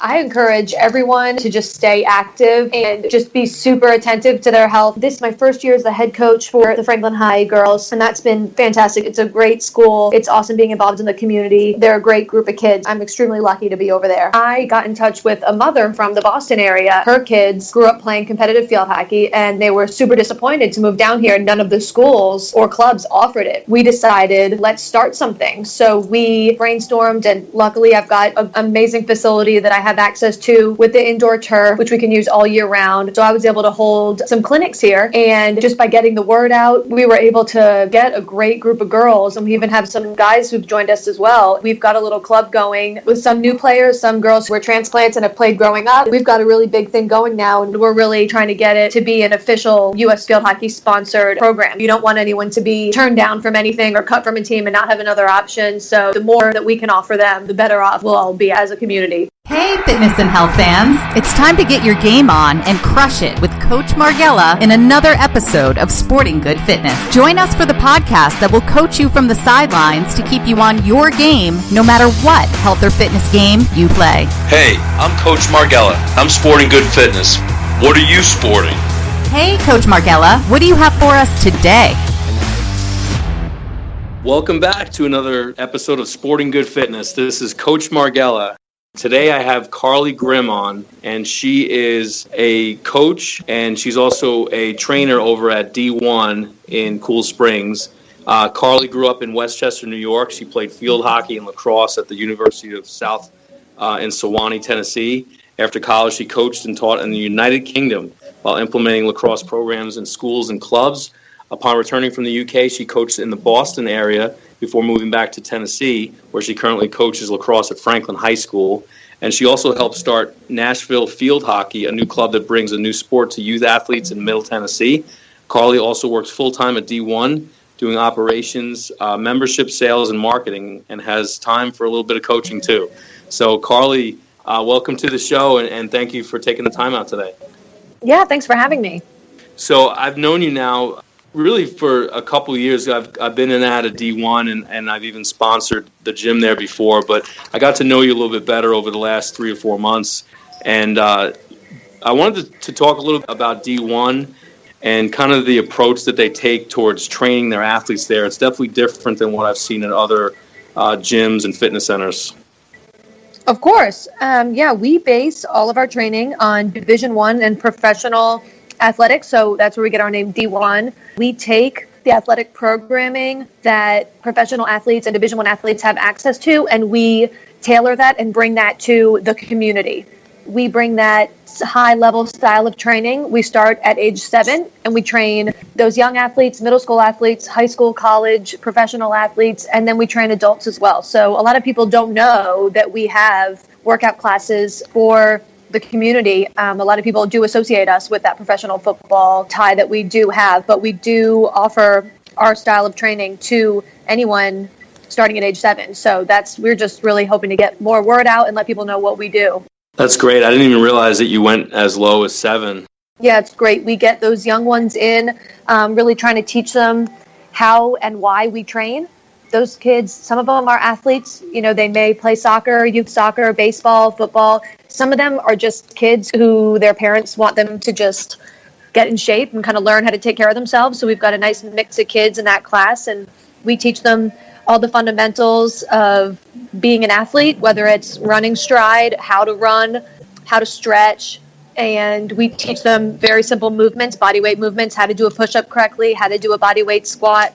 I encourage everyone to just stay active and just be super attentive to their health. This is my first year as the head coach for the Franklin High girls, and that's been fantastic. It's a great school. It's awesome being involved in the community. They're a great group of kids. I'm extremely lucky to be over there. I got in touch with a mother from the Boston area. Her kids grew up playing competitive field hockey, and they were super disappointed to move down here. None of the schools or clubs offered it. We decided, let's start something. So we brainstormed, and luckily I've got an amazing facility that I have access to with the indoor turf, which we can use all year round. So I was able to hold some clinics here, and just by getting the word out, we were able to get a great group of girls, and we even have some guys who've joined us as well. We've got a little club going with some new players, some girls who were transplants and have played growing up. We've got a really big thing going now, and we're really trying to get it to be an official U.S. field hockey sponsored program. You don't want anyone to be turned down from anything or cut from a team and not have another option. So the more that we can offer them, the better off we'll all be as a community. Hey, fitness and health fans. It's time to get your game on and crush it with Coach Marghella in another episode of Sporting Good Fitness. Join us for the podcast that will coach you from the sidelines to keep you on your game no matter what health or fitness game you play. Hey, I'm Coach Marghella. I'm Sporting Good Fitness. What are you sporting? Hey, Coach Marghella. What do you have for us today? Welcome back to another episode of Sporting Good Fitness. This is Coach Marghella. Today I have Carly Grimm on, and she is a coach, and she's also a trainer over at D1 in Cool Springs. Carly grew up in Westchester, New York. She played field hockey and lacrosse at the University of South in Sewanee, Tennessee. After college, she coached and taught in the United Kingdom while implementing lacrosse programs in schools and clubs. Upon returning from the UK, she coached in the Boston area before moving back to Tennessee, where she currently coaches lacrosse at Franklin High School. And she also helped start Nashville Field Hockey, a new club that brings a new sport to youth athletes in Middle Tennessee. Carly also works full-time at D1, doing operations, membership, sales, and marketing, and has time for a little bit of coaching too. So, Carly, welcome to the show, and thank you for taking the time out today. Yeah, thanks for having me. So I've known you now really for a couple of years. I've been in and out of D1, and I've even sponsored the gym there before, but I got to know you a little bit better over the last 3 or 4 months. And I wanted to talk a little bit about D1 and kind of the approach that they take towards training their athletes there. It's definitely different than what I've seen in other gyms and fitness centers. Of course. We base all of our training on Division I and professional athletics, so that's where we get our name D1. We take the athletic programming that professional athletes and Division I athletes have access to, and we tailor that and bring that to the community. We bring that high-level style of training. We start at age 7, and we train those young athletes, middle school athletes, high school, college, professional athletes, and then we train adults as well. So a lot of people don't know that we have workout classes for the community. A lot of people do associate us with that professional football tie that we do have, but we do offer our style of training to anyone starting at age 7. So we're just really hoping to get more word out and let people know what we do. That's great. I didn't even realize that you went as low as 7. Yeah, it's great. We get those young ones in, really trying to teach them how and why we train. Those kids, some of them are athletes. They may play soccer, youth soccer, baseball, football. Some of them are just kids who their parents want them to just get in shape and kind of learn how to take care of themselves. So we've got a nice mix of kids in that class, and we teach them all the fundamentals of being an athlete, whether it's running stride, how to run, how to stretch, and we teach them very simple movements, body weight movements, how to do a push-up correctly, how to do a body weight squat,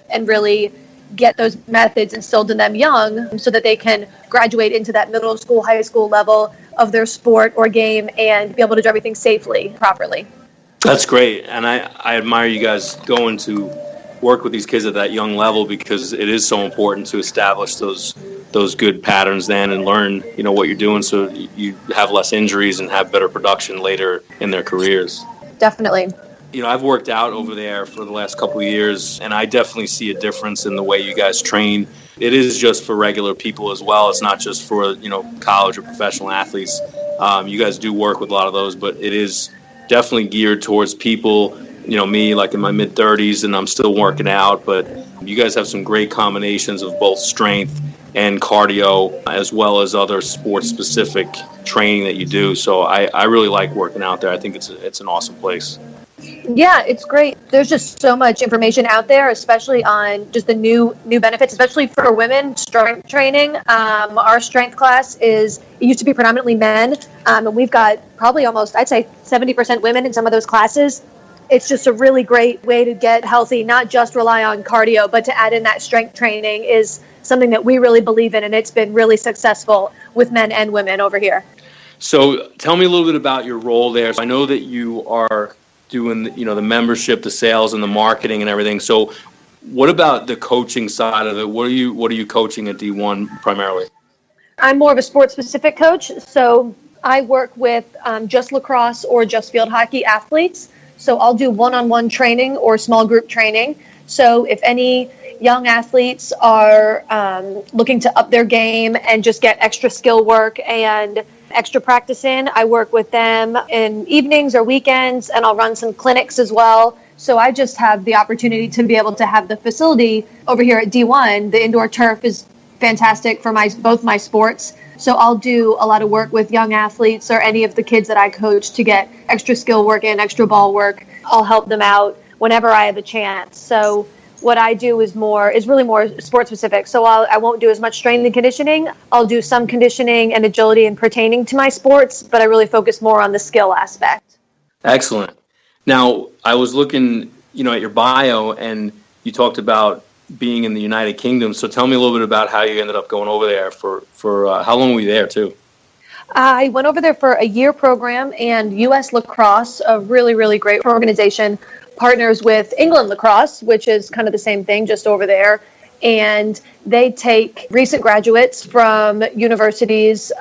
and really get those methods instilled in them young so that they can graduate into that middle school, high school level of their sport or game and be able to do everything safely, properly. That's great. And I admire you guys going to work with these kids at that young level, because it is so important to establish those good patterns then and learn, what you're doing so you have less injuries and have better production later in their careers. Definitely. I've worked out over there for the last couple of years, and I definitely see a difference in the way you guys train. It is just for regular people as well. It's not just for, college or professional athletes. You guys do work with a lot of those, but it is definitely geared towards people, me, like in my mid-30s, and I'm still working out. But you guys have some great combinations of both strength and cardio, as well as other sports-specific training that you do. So I really like working out there. I think it's an awesome place. Yeah, it's great. There's just so much information out there, especially on just the new benefits, especially for women, strength training. Our strength class it used to be predominantly men, and we've got probably almost, I'd say 70% women in some of those classes. It's just a really great way to get healthy, not just rely on cardio, but to add in that strength training is something that we really believe in, and it's been really successful with men and women over here. So tell me a little bit about your role there. I know that you are doing, the membership, the sales, and the marketing and everything. So what about the coaching side of it? What are you coaching at D1 primarily? I'm more of a sports-specific coach, so I work with just lacrosse or just field hockey athletes. So I'll do one-on-one training or small group training. So if any young athletes are looking to up their game and just get extra skill work and extra practice in, I work with them in evenings or weekends, and I'll run some clinics as well. So I just have the opportunity to be able to have the facility over here at D1. The indoor turf is fantastic for both my sports. So I'll do a lot of work with young athletes or any of the kids that I coach to get extra skill work in, extra ball work. I'll help them out whenever I have a chance. So what I do is really more sports specific. So I won't do as much strength and conditioning. I'll do some conditioning and agility and pertaining to my sports, but I really focus more on the skill aspect. Excellent. Now, I was looking, at your bio, and you talked about being in the United Kingdom. So tell me a little bit about how you ended up going over there for how long were you there too? I went over there for a year program, and U.S. Lacrosse, a really, really great organization, partners with England Lacrosse, which is kind of the same thing, just over there. And they take recent graduates from universities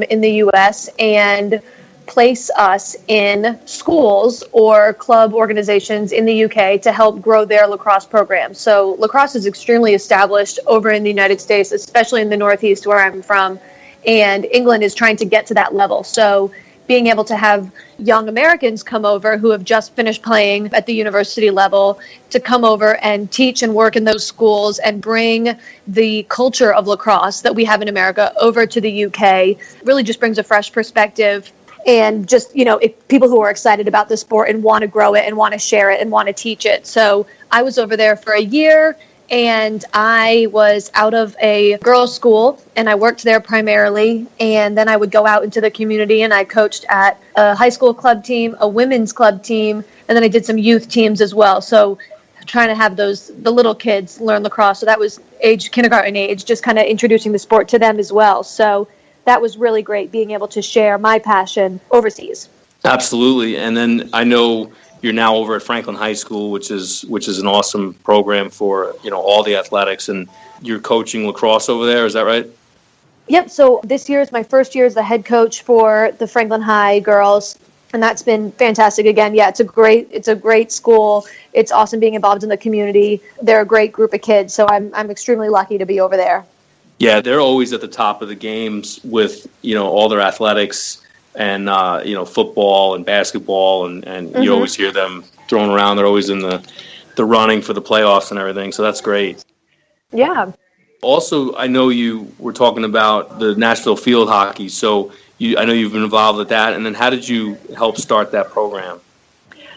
in the U.S. and place us in schools or club organizations in the UK to help grow their lacrosse program. So lacrosse is extremely established over in the United States, especially in the Northeast where I'm from, and England is trying to get to that level. So being able to have young Americans come over who have just finished playing at the university level to come over and teach and work in those schools and bring the culture of lacrosse that we have in America over to the UK really just brings a fresh perspective. And just, if people who are excited about the sport and want to grow it and want to share it and want to teach it. So I was over there for a year, and I was out of a girls' school, and I worked there primarily. And then I would go out into the community, and I coached at a high school club team, a women's club team, and then I did some youth teams as well. So trying to have the little kids learn lacrosse. So that was kindergarten age, just kind of introducing the sport to them as well. So that was really great, being able to share my passion overseas. Absolutely. And then I know you're now over at Franklin High School, which is an awesome program for, all the athletics, and you're coaching lacrosse over there. Is that right? Yep. So this year is my first year as the head coach for the Franklin High girls, and that's been fantastic. Again, yeah, it's a great school. It's awesome being involved in the community. They're a great group of kids, so I'm extremely lucky to be over there. Yeah, they're always at the top of the games with, all their athletics and, football and basketball. And you always hear them thrown around. They're always in the running for the playoffs and everything. So that's great. Yeah. Also, I know you were talking about the Nashville field hockey. So I know you've been involved with that. And then how did you help start that program?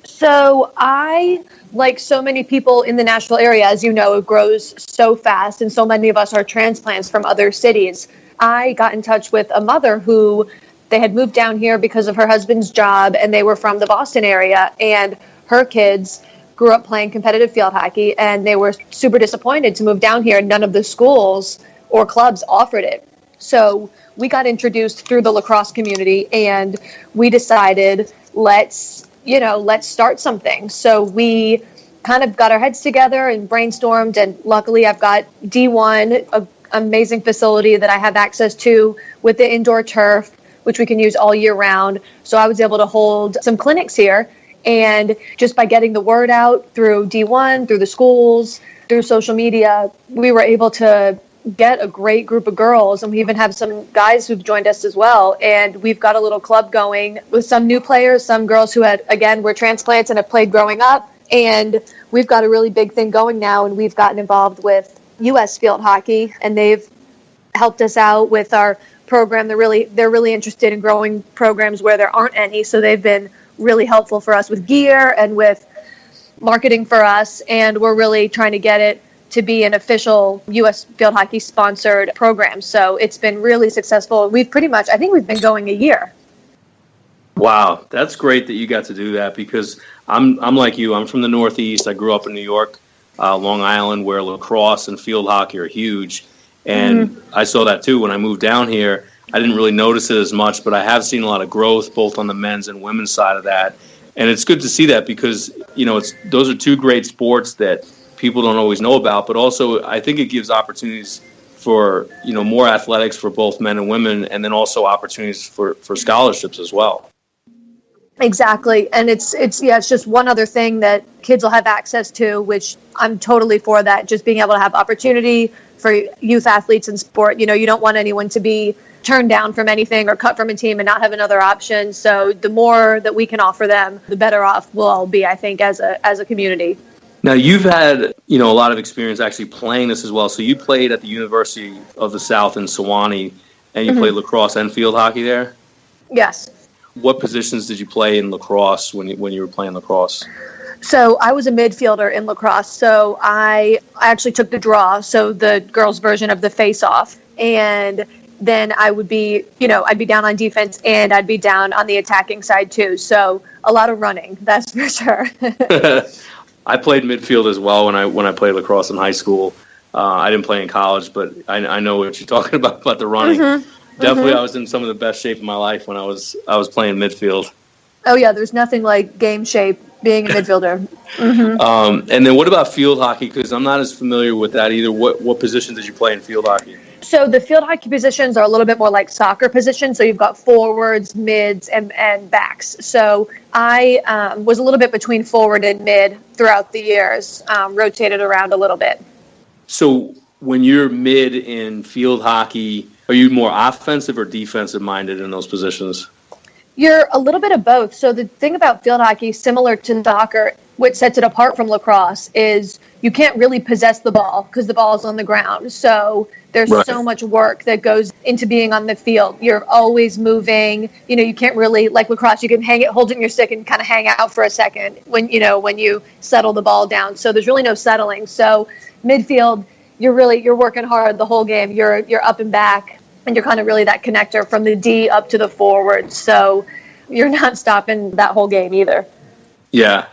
So I, like so many people in the Nashville area, as you know, it grows so fast, and so many of us are transplants from other cities. I got in touch with a mother who they had moved down here because of her husband's job, and they were from the Boston area, and her kids grew up playing competitive field hockey, and they were super disappointed to move down here, and none of the schools or clubs offered it. So we got introduced through the lacrosse community, and we decided, let's start something. So we kind of got our heads together and brainstormed, and luckily I've got D1, an amazing facility that I have access to with the indoor turf, which we can use all year round. So I was able to hold some clinics here, and just by getting the word out through D1, through the schools, through social media, we were able to get a great group of girls, and we even have some guys who've joined us as well. And we've got a little club going with some new players, some girls who were transplants and have played growing up. And we've got a really big thing going now, and we've gotten involved with U.S. field hockey, and they've helped us out with our program. They're really interested in growing programs where there aren't any. So they've been really helpful for us with gear and with marketing for us. And we're really trying to get it to be an official U.S. field hockey sponsored program. So it's been really successful. I think we've been going a year. Wow, that's great that you got to do that, because I'm like you. I'm from the Northeast. I grew up in New York, Long Island, where lacrosse and field hockey are huge. And I saw that too when I moved down here. I didn't really notice it as much, but I have seen a lot of growth both on the men's and women's side of that. And it's good to see that, because, those are two great sports that people don't always know about, but also I think it gives opportunities for, more athletics for both men and women, and then also opportunities for scholarships as well. Exactly. And it's just one other thing that kids will have access to, which I'm totally for that, just being able to have opportunity for youth athletes in sport. You don't want anyone to be turned down from anything or cut from a team and not have another option. So the more that we can offer them, the better off we'll all be, I think, as a community. Now, you've had, a lot of experience actually playing this as well. So you played at the University of the South in Sewanee, and you played lacrosse and field hockey there? Yes. What positions did you play in lacrosse when you were playing lacrosse? So I was a midfielder in lacrosse. So I actually took the draw, so the girls' version of the face-off. And then I would be, I'd be down on defense and I'd be down on the attacking side too. So a lot of running, that's for sure. I played midfield as well when I played lacrosse in high school. I didn't play in college, but I know what you're talking about the running. Definitely, I was in some of the best shape of my life when I was playing midfield. Oh yeah, there's nothing like game shape being a midfielder. And then what about field hockey? Because I'm not as familiar with that either. What position did you play in field hockey? So the field hockey positions are a little bit more like soccer positions. So you've got forwards, mids, and backs. So I was a little bit between forward and mid throughout the years, rotated around a little bit. So when you're mid in field hockey, are you more offensive or defensive minded in those positions? You're a little bit of both. So the thing about field hockey, similar to soccer, what sets it apart from lacrosse is you can't really possess the ball because the ball is on the ground. So there's so much work that goes into being on the field. You're always moving. You can't really, like lacrosse, you can hold it in your stick and kind of hang out for a second when you settle the ball down. So there's really no settling. So midfield, you're working hard the whole game. You're up and back, and you're kind of really that connector from the D up to the forward. So you're not stopping that whole game either. Yeah.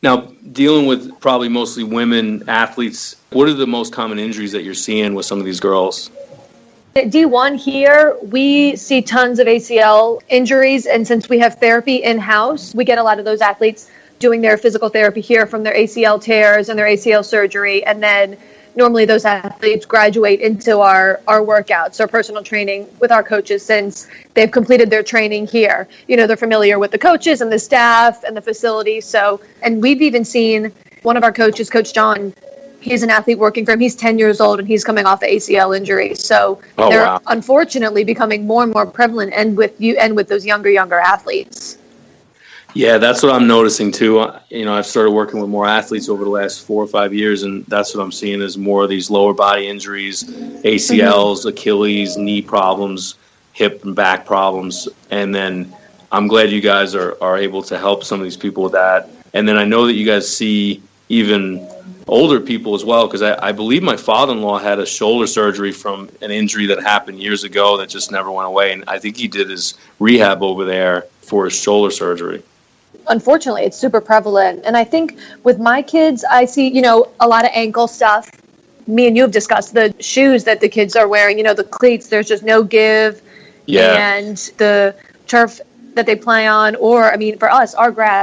Now, dealing with probably mostly women athletes, what are the most common injuries that you're seeing with some of these girls? At D1 here, we see tons of ACL injuries, and since we have therapy in-house, we get a lot of those athletes doing their physical therapy here from their ACL tears and their ACL surgery, and then normally those athletes graduate into our workouts or personal training with our coaches since they've completed their training here. They're familiar with the coaches and the staff and the facility. So, and we've even seen one of our coaches, Coach John, he's an athlete working for him. He's 10 years old and he's coming off an ACL injury. So they're unfortunately becoming more and more prevalent and with those younger athletes. Yeah, that's what I'm noticing too. I've started working with more athletes over the last 4 or 5 years, and that's what I'm seeing is more of these lower body injuries, ACLs, Achilles, knee problems, hip and back problems. And then I'm glad you guys are able to help some of these people with that. And then I know that you guys see even older people as well, because I believe my father-in-law had a shoulder surgery from an injury that happened years ago that just never went away. And I think he did his rehab over there for his shoulder surgery. Unfortunately, it's super prevalent. And I think with my kids, I see, a lot of ankle stuff. Me and you have discussed the shoes that the kids are wearing, the cleats, there's just no give. Yeah. And the turf that they play on, or, for us,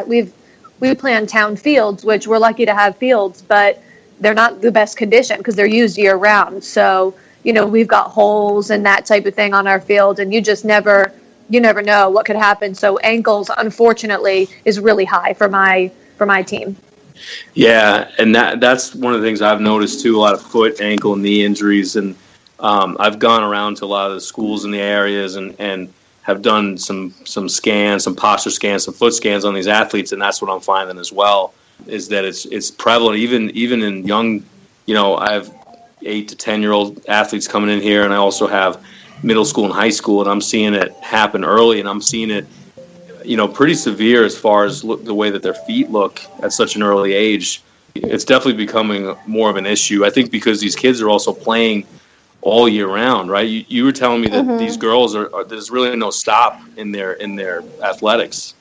we play on town fields, which we're lucky to have fields, but they're not the best condition because they're used year round. So, we've got holes and that type of thing on our field, and you never know what could happen. So ankles, unfortunately, is really high for my team. Yeah, and that's one of the things I've noticed too, a lot of foot, ankle, knee injuries. And I've gone around to a lot of the schools in the areas and have done some scans, some posture scans, some foot scans on these athletes, and that's what I'm finding as well, is that it's prevalent even in young, I have 8 to 10-year-old athletes coming in here, and I also have middle school and high school, and I'm seeing it happen early, and I'm seeing it, pretty severe as far as the way that their feet look at such an early age. It's definitely becoming more of an issue, I think, because these kids are also playing all year round, right? You were telling me that these girls there's really no stop in their athletics.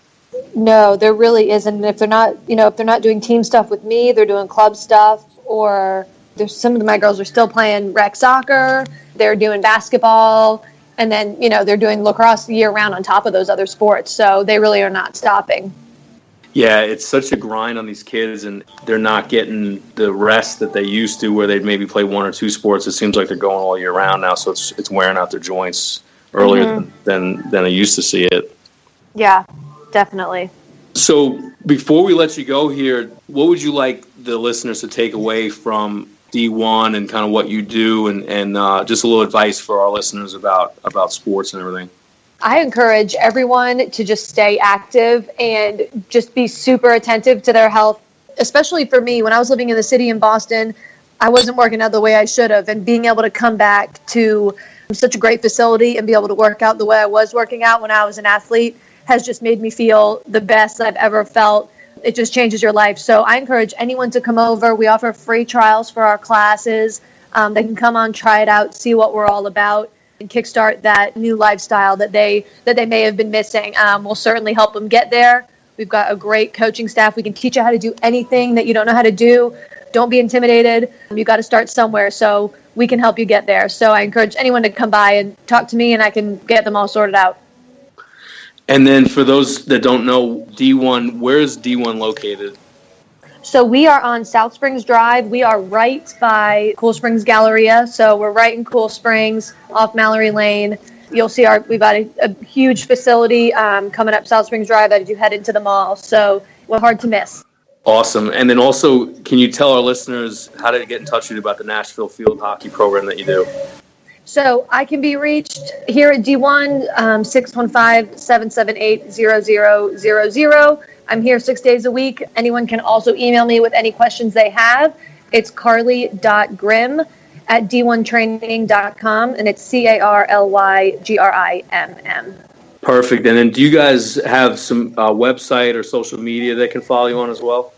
No, there really isn't. If they're not doing team stuff with me, they're doing club stuff, or there's some of my girls are still playing rec soccer, they're doing basketball, and then, they're doing lacrosse year round on top of those other sports. So they really are not stopping. Yeah, it's such a grind on these kids, and they're not getting the rest that they used to, where they'd maybe play one or two sports. It seems like they're going all year round now, so it's wearing out their joints earlier than I used to see it. Yeah, definitely. So before we let you go here, what would you like the listeners to take away from D1 and kind of what you do, and just a little advice for our listeners about sports and everything? I encourage everyone to just stay active and just be super attentive to their health. Especially for me, when I was living in the city in Boston, I wasn't working out the way I should have. And being able to come back to such a great facility and be able to work out the way I was working out when I was an athlete has just made me feel the best I've ever felt. It just changes your life. So I encourage anyone to come over. We offer free trials for our classes. They can come on, try it out, see what we're all about, and kickstart that new lifestyle that they may have been missing. We'll certainly help them get there. We've got a great coaching staff. We can teach you how to do anything that you don't know how to do. Don't be intimidated. You got to start somewhere, so we can help you get there. So I encourage anyone to come by and talk to me, and I can get them all sorted out. And then for those that don't know, D1, where is D1 located? So we are on South Springs Drive. We are right by Cool Springs Galleria. So we're right in Cool Springs off Mallory Lane. You'll see we've got a huge facility coming up South Springs Drive as you head into the mall. So we're hard to miss. Awesome. And then also, can you tell our listeners how to get in touch with you about the Nashville field hockey program that you do? So I can be reached here at D1, 615-778-0000. I'm here 6 days a week. Anyone can also email me with any questions they have. It's carly.grimm@d1training.com, and it's CarlyGrimm. Perfect. And then do you guys have some website or social media they can follow you on as well?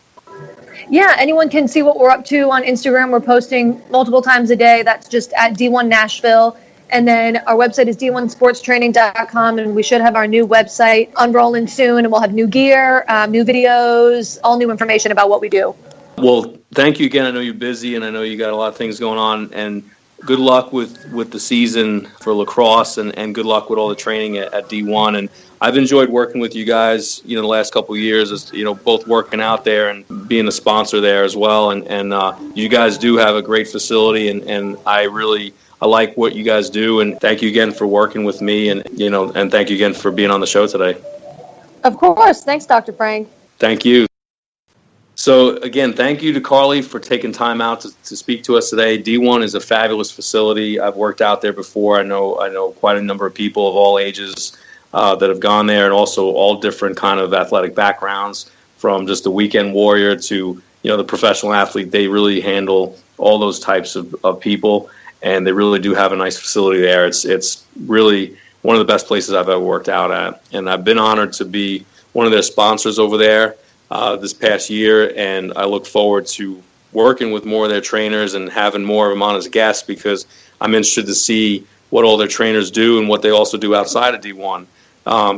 Yeah, anyone can see what we're up to on Instagram. We're posting multiple times a day. That's just at D1 Nashville. And then our website is d1sportstraining.com, and we should have our new website unrolling soon, and we'll have new gear, new videos, all new information about what we do. Well, thank you again. I know you're busy, and I know you got a lot of things going on, and good luck with the season for lacrosse, and good luck with all the training at D1. And I've enjoyed working with you guys, the last couple of years, as both working out there and being a sponsor there as well. And you guys do have a great facility, and I like what you guys do. And thank you again for working with me, and and thank you again for being on the show today. Of course. Thanks, Dr. Frank. Thank you. So again, thank you to Carly for taking time out to speak to us today. D1 is a fabulous facility. I've worked out there before. I know quite a number of people of all ages that have gone there, and also all different kind of athletic backgrounds, from just the weekend warrior to the professional athlete. They really handle all those types of people, and they really do have a nice facility there. It's really one of the best places I've ever worked out at, and I've been honored to be one of their sponsors over there this past year, and I look forward to working with more of their trainers and having more of them on as guests, because I'm interested to see what all their trainers do and what they also do outside of D1.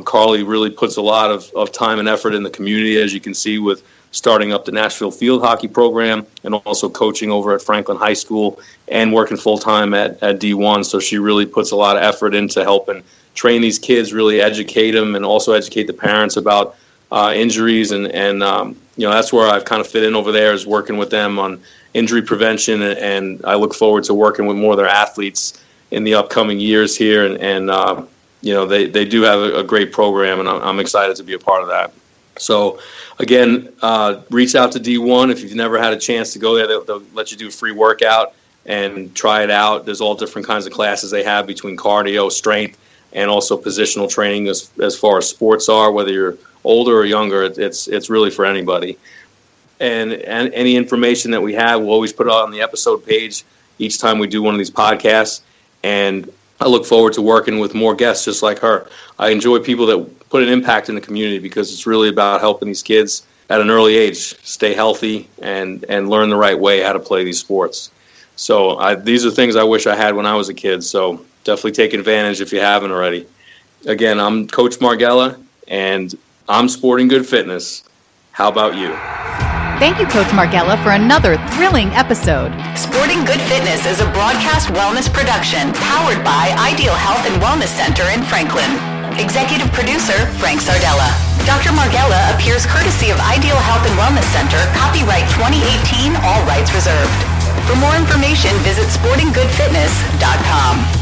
Carly really puts a lot of time and effort in the community, as you can see, with starting up the Nashville field hockey program, and also coaching over at Franklin High School and working full-time at D1. So she really puts a lot of effort into helping train these kids, really educate them, and also educate the parents about injuries, and that's where I've kind of fit in over there, is working with them on injury prevention, and I look forward to working with more of their athletes in the upcoming years here, and they do have a great program, and I'm excited to be a part of that. So again, reach out to D1 if you've never had a chance to go there. They'll let you do a free workout and try it out. There's all different kinds of classes they have, between cardio, strength, and also positional training as far as sports are, whether you're older or younger. It's really for anybody. And any information that we have, we'll always put it on the episode page. each time we do one of these podcasts. And I look forward to working with more guests just like her. I enjoy people that put an impact in the community because it's really about helping these kids at an early age stay healthy and learn the right way how to play these sports. So these are things I wish I had when I was a kid. So definitely take advantage if you haven't already. Again, I'm Coach Marghella, and I'm Sporting Good Fitness. How about you? Thank you, Coach Marghella, for another thrilling episode. Sporting Good Fitness is a broadcast wellness production powered by Ideal Health and Wellness Center in Franklin. Executive producer, Frank Sardella. Dr. Marghella appears courtesy of Ideal Health and Wellness Center, copyright 2018, all rights reserved. For more information, visit sportinggoodfitness.com.